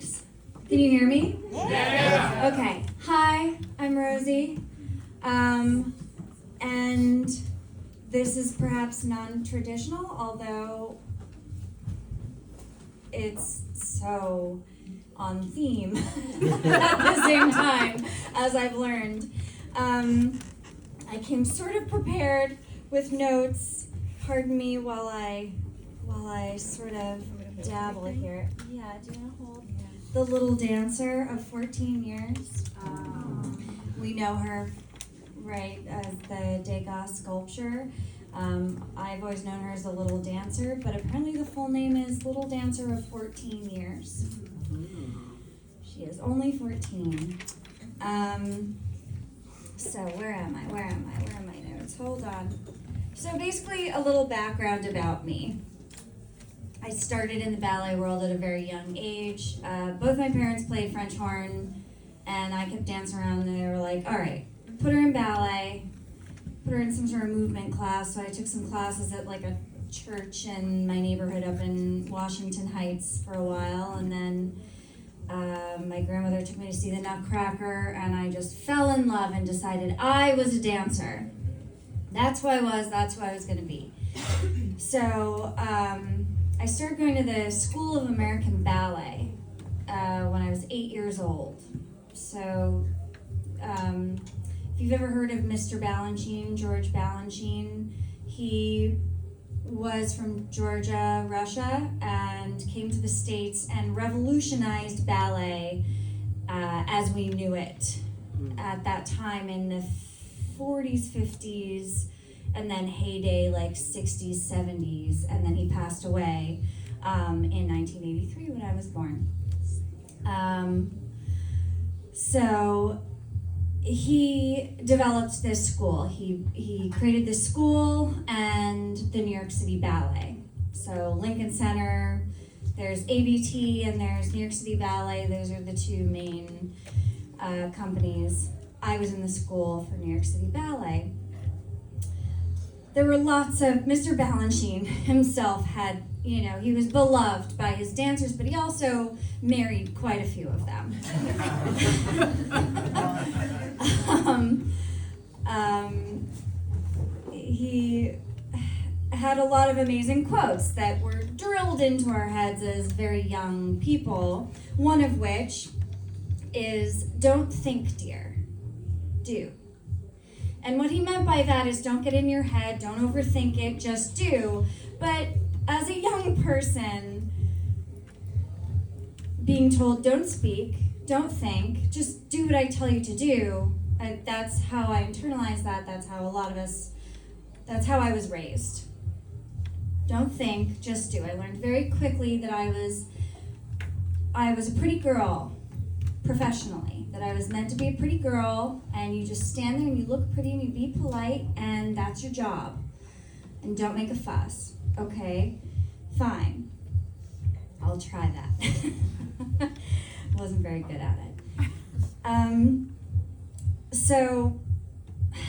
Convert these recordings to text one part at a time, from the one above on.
Thanks. Can you hear me? Yeah. Okay. Hi, I'm Rosie. And this is perhaps non-traditional, although it's so on theme at the same time, as I've learned. I came sort of prepared with notes. Pardon me while I sort of dabble here. Yeah, do you want to hold the little dancer of 14 years? We know her, right, as the Degas sculpture. I've always known her as the Little Dancer, but apparently the full name is Little Dancer of 14 years. She is only 14. So where am I? Where are my notes? Hold on. So basically a little background about me. I started in the ballet world at a very young age. Both my parents played French horn, and I kept dancing around, and they were like, all right, put her in ballet, put her in some sort of movement class. So I took some classes at like a church in my neighborhood up in Washington Heights for a while, and then my grandmother took me to see the Nutcracker, and I just fell in love and decided I was a dancer. That's who I was going to be. So I started going to the School of American Ballet when I was 8 years old. So if you've ever heard of Mr. Balanchine, George Balanchine, he was from Georgia, Russia, and came to the States and revolutionized ballet as we knew it at that time in the 40s, 50s, and then heyday like 60s, 70s, and then he passed away in 1983 when I was born. So he developed this school. He created this school and the New York City Ballet. So Lincoln Center, there's ABT, and there's New York City Ballet. Those are the two main companies. I was in the school for New York City Ballet. There were lots of, Mr. Balanchine himself had, he was beloved by his dancers, but he also married quite a few of them. He had a lot of amazing quotes that were drilled into our heads as very young people, one of which is, "Don't think, dear, do." And what he meant by that is don't get in your head, don't overthink it, just do. But as a young person, being told don't speak, don't think, just do what I tell you to do, that's how I internalized that. That's how that's how I was raised. Don't think, just do. I learned very quickly that I was a pretty girl professionally, that I was meant to be a pretty girl, and you just stand there and you look pretty and you be polite, and that's your job. And don't make a fuss. Okay, fine. I'll try that. Wasn't very good at it. So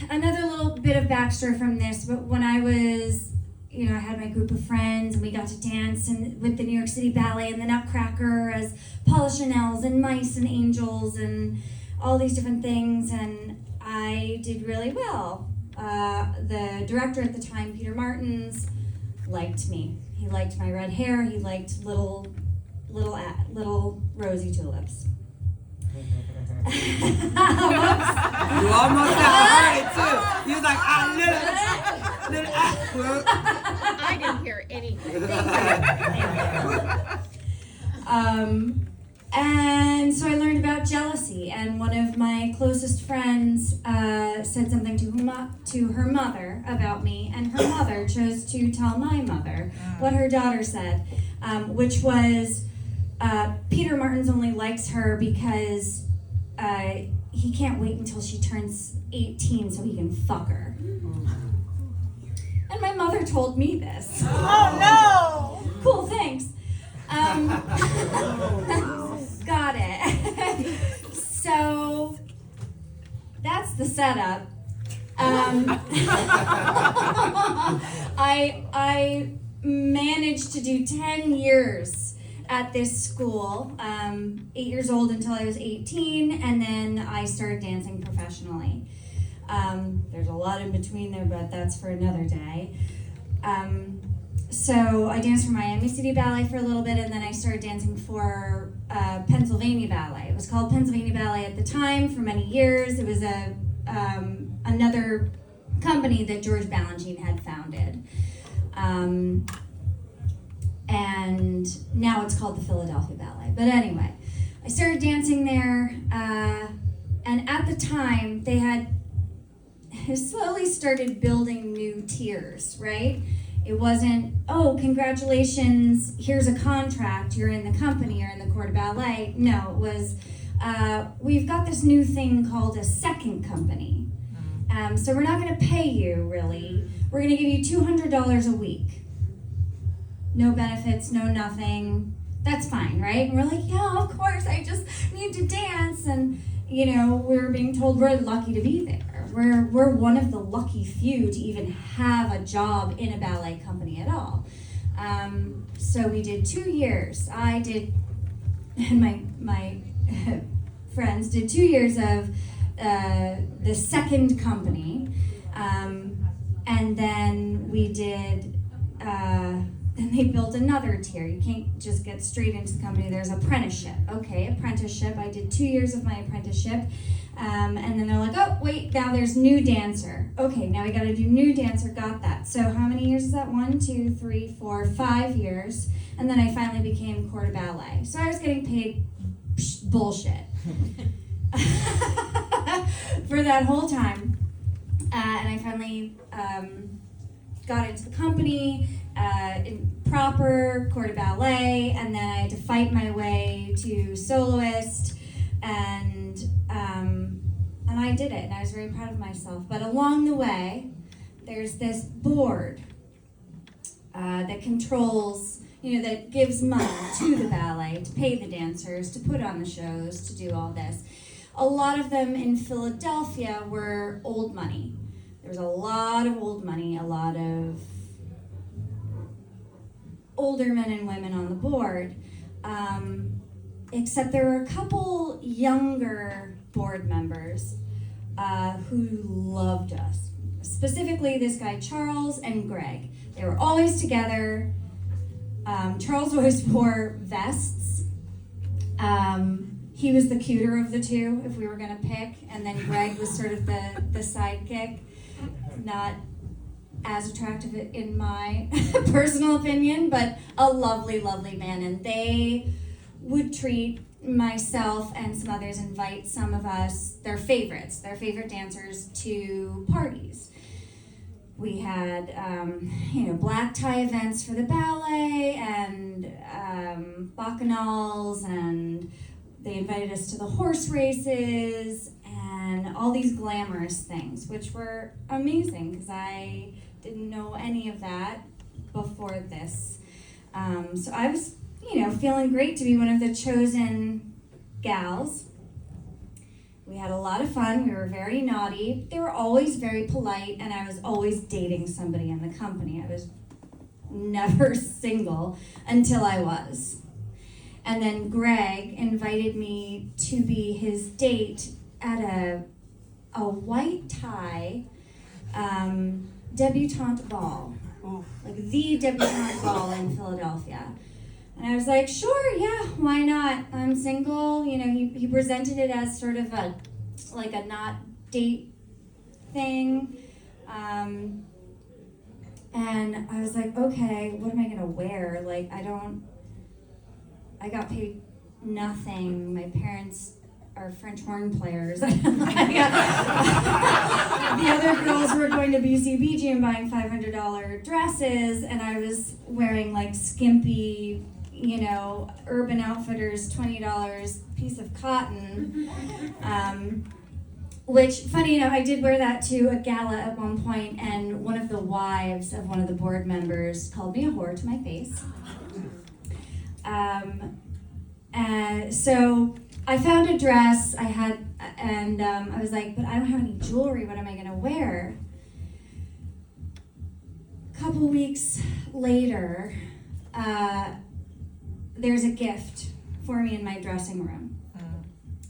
another little bit of backstory from this, but when I was, I had my group of friends and we got to dance with the New York City Ballet and the Nutcracker as Paula Chanel's and mice and angels and all these different things, and I did really well. The director at the time, Peter Martins, liked me. He liked my red hair. He liked little Rosie Tulips. You almost heard it too. You was like, little I didn't hear anything. And so I learned about jealousy, and one of my closest friends said something to her mother about me, and her mother chose to tell my mother what her daughter said, which was, Peter Martins only likes her because he can't wait until she turns 18 so he can fuck her. And my mother told me this. Oh no! Cool, thanks. Got it. So that's the setup. I managed to do 10 years at this school, 8 years old until I was 18, and then I started dancing professionally. There's a lot in between there, but that's for another day. So I danced for Miami City Ballet for a little bit, and then I started dancing for Pennsylvania Ballet. It was called Pennsylvania Ballet at the time for many years. It was another company that George Balanchine had founded. And now it's called the Philadelphia Ballet. But anyway, I started dancing there, and at the time they had slowly started building new tiers, right? It wasn't, oh, congratulations, here's a contract, you're in the company, you're in the Corps de Ballet. No, it was, we've got this new thing called a second company. So we're not gonna pay you, really. We're gonna give you $200 a week. No benefits, no nothing. That's fine, right? And we're like, yeah, of course, I just need to dance. And, you know, we're being told we're lucky to be there. We're one of the lucky few to even have a job in a ballet company at all. So we did 2 years. I did, and my friends did 2 years of the second company. And then we did, then they built another tier. You can't just get straight into the company. There's apprenticeship. Okay, apprenticeship. I did 2 years of my apprenticeship. And then they're like, oh, wait, now there's new dancer. Okay, now we got to do new dancer. Got that. So how many years is that? 1, 2, 3, 4, 5 years. And then I finally became Corps de Ballet. So I was getting paid bullshit for that whole time. And I finally got into the company, in proper Corps de Ballet, and then I had to fight my way to soloist, and I did it, and I was very proud of myself. But along the way, there's this board that controls, you know, that gives money to the ballet, to pay the dancers, to put on the shows, to do all this. A lot of them in Philadelphia were old money. There's a lot of old money, a lot of older men and women on the board, except there were a couple younger board members who loved us. Specifically, this guy, Charles and Greg. They were always together. Charles always wore vests. He was the cuter of the two, if we were gonna pick, and then Greg was sort of the sidekick. Not as attractive in my personal opinion, but a lovely, lovely man. And they would treat myself and some others, invite some of us, their favorite dancers, to parties. We had, black tie events for the ballet, and bacchanals, and they invited us to the horse races, and all these glamorous things, which were amazing, because I didn't know any of that before this. So I was, feeling great to be one of the chosen gals. We had a lot of fun. We were very naughty. They were always very polite, and I was always dating somebody in the company. I was never single until I was. And then Greg invited me to be his date at a white tie debutante ball, like the debutante ball in Philadelphia. And I was like, sure, yeah, why not? I'm single. He presented it as sort of a not date thing. And I was like, okay, what am I gonna wear? I got paid nothing. My parents are French horn players. The other girls were going to BCBG and buying $500 dresses, and I was wearing skimpy, Urban Outfitters $20 piece of cotton. Which, funny enough, I did wear that to a gala at one point, and one of the wives of one of the board members called me a whore to my face. So I found a dress I was like, but I don't have any jewelry. What am I gonna wear? A couple weeks later, there's a gift for me in my dressing room.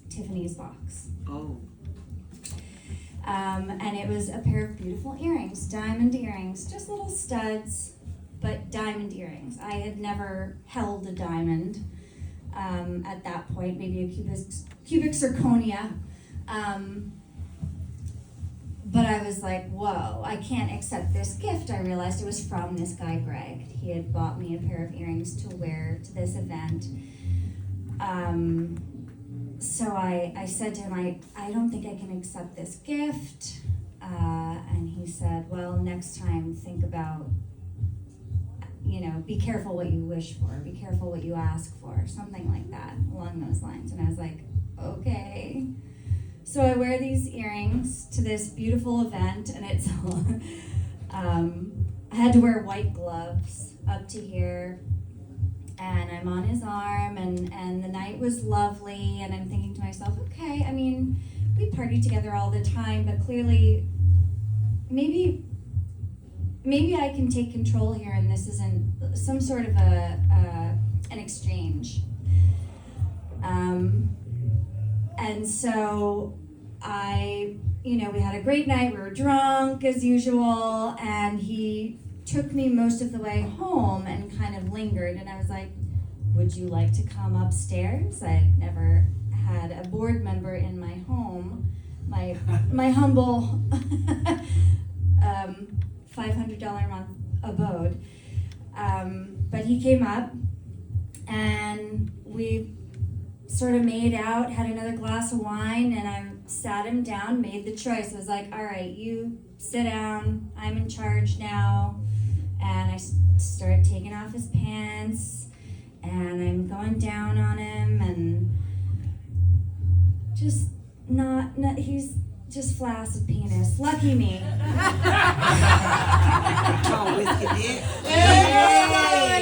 Tiffany's box. Oh. And it was a pair of beautiful earrings, diamond earrings, just little studs, but diamond earrings. I had never held a diamond at that point, maybe a cubic zirconia. But I was like, whoa, I can't accept this gift. I realized it was from this guy, Greg. He had bought me a pair of earrings to wear to this event. So I said to him, I don't think I can accept this gift. And he said, well, next time think about, be careful what you wish for, be careful what you ask for, something like that, along those lines. And I was like, okay. So I wear these earrings to this beautiful event, and it's, I had to wear white gloves up to here, and I'm on his arm, and the night was lovely, and I'm thinking to myself, okay, I mean, we party together all the time, but clearly, maybe I can take control here, and this isn't some sort of an exchange. And so we had a great night, we were drunk as usual, and he took me most of the way home and kind of lingered, and I was like, would you like to come upstairs? I'd never had a board member in my home, my humble $500 a month abode. But he came up, and we sort of made out, had another glass of wine, and I sat him down, made the choice. I was like, all right, you sit down, I'm in charge now. And I started taking off his pants, and I'm going down on him, and just he's just flaccid penis. Lucky me. Oh, whiskey dick.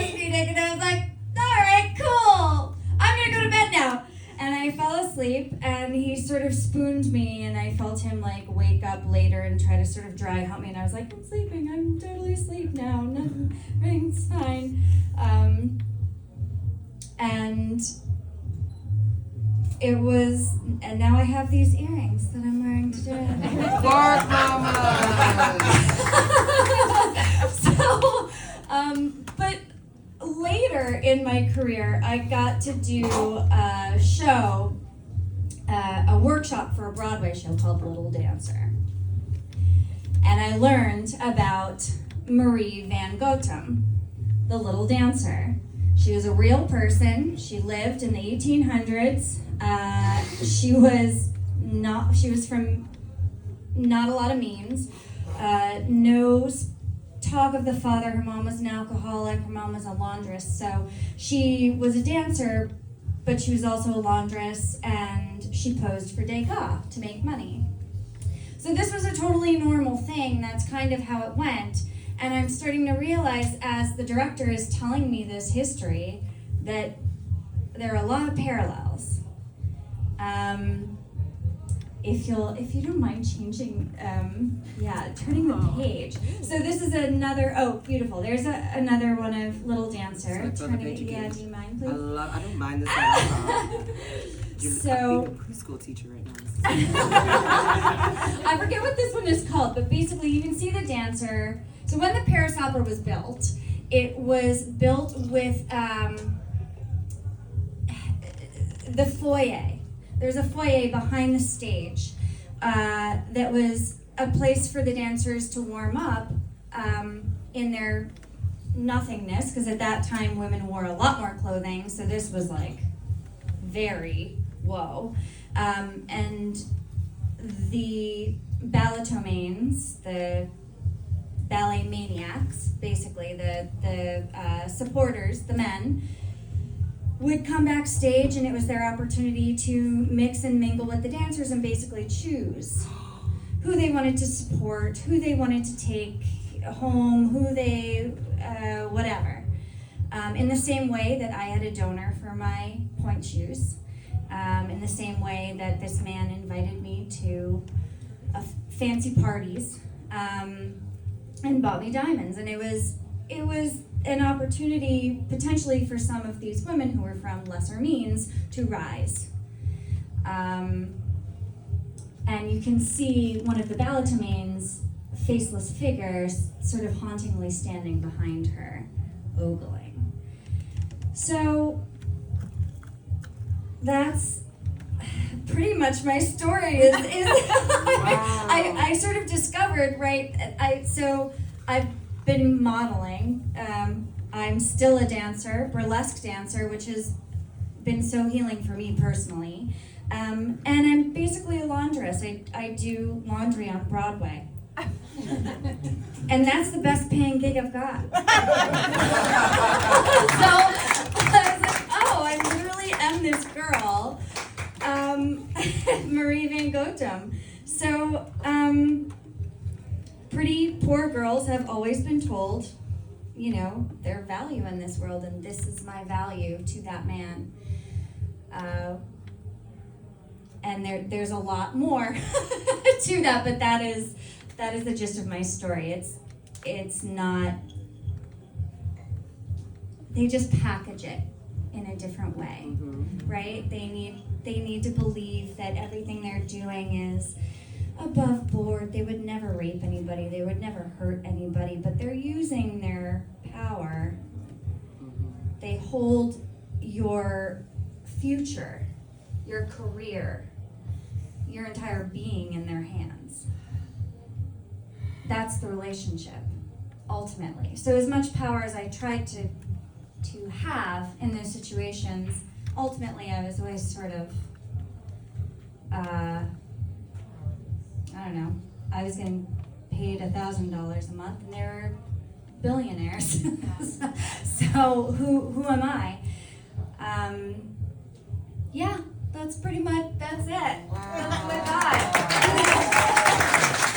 Whiskey dick, and I was like, all right, cool. I'm gonna go to bed now. And I fell asleep, and he sort of spooned me, and I felt him like wake up later and try to sort of dry hump me, and I was like, I'm sleeping, I'm totally asleep now, nothing, everything's fine. And it was, and now I have these earrings that I'm wearing today. Bark mama. But later in my career, I got to do a show, a workshop for a Broadway show called Little Dancer. And I learned about Marie Van Gotem, the Little Dancer. She was a real person. She lived in the 1800s. She was from not a lot of means. No talk of the father. Her mom was an alcoholic. Her mom was a laundress. So she was a dancer, but she was also a laundress, and she posed for Degas to make money. So this was a totally normal thing. That's kind of how it went. And I'm starting to realize, as the director is telling me this history, that there are a lot of parallels. If you don't mind changing, turning the page. So this is another, beautiful. There's another one of Little Dancer. So Turning it, do you mind, please? I don't mind this at all. So, I'm being a preschool teacher right now. I forget what this one is called, but basically you can see the dancer. So when the Paris Opera was built, it was built with the foyer. There's a foyer behind the stage that was a place for the dancers to warm up in their nothingness, because at that time women wore a lot more clothing, so this was like very whoa. And the balletomanes, the ballet maniacs, basically the supporters, the men, would come backstage, and it was their opportunity to mix and mingle with the dancers and basically choose who they wanted to support, who they wanted to take home, who they, whatever. In the same way that I had a donor for my pointe shoes, in the same way that this man invited me to fancy parties and bought me diamonds, and it was an opportunity potentially for some of these women who were from lesser means to rise. And you can see one of the balletimains, faceless figures, sort of hauntingly standing behind her, ogling. So that's pretty much my story. I sort of discovered, right? So I've been modeling. I'm still a dancer, burlesque dancer, which has been so healing for me personally. And I'm basically a laundress. I do laundry on Broadway. And that's the best paying gig I've got. So I was like, oh, I literally am this girl, Marie Van Gotham. So pretty poor girls have always been told, you know, their value in this world, and this is my value to that man. And there's a lot more to that, but that is the gist of my story. It's not, they just package it in a different way, right? They need to believe that everything they're doing is above board. They would never rape anybody, they would never hurt anybody, but they're using their power. They hold your future, your career, your entire being in their hands. That's the relationship, ultimately. So as much power as I tried to have in those situations, ultimately I was always sort of, I don't know, I was getting paid $1,000 a month and they were billionaires. So who am I? Yeah, that's pretty much, that's it.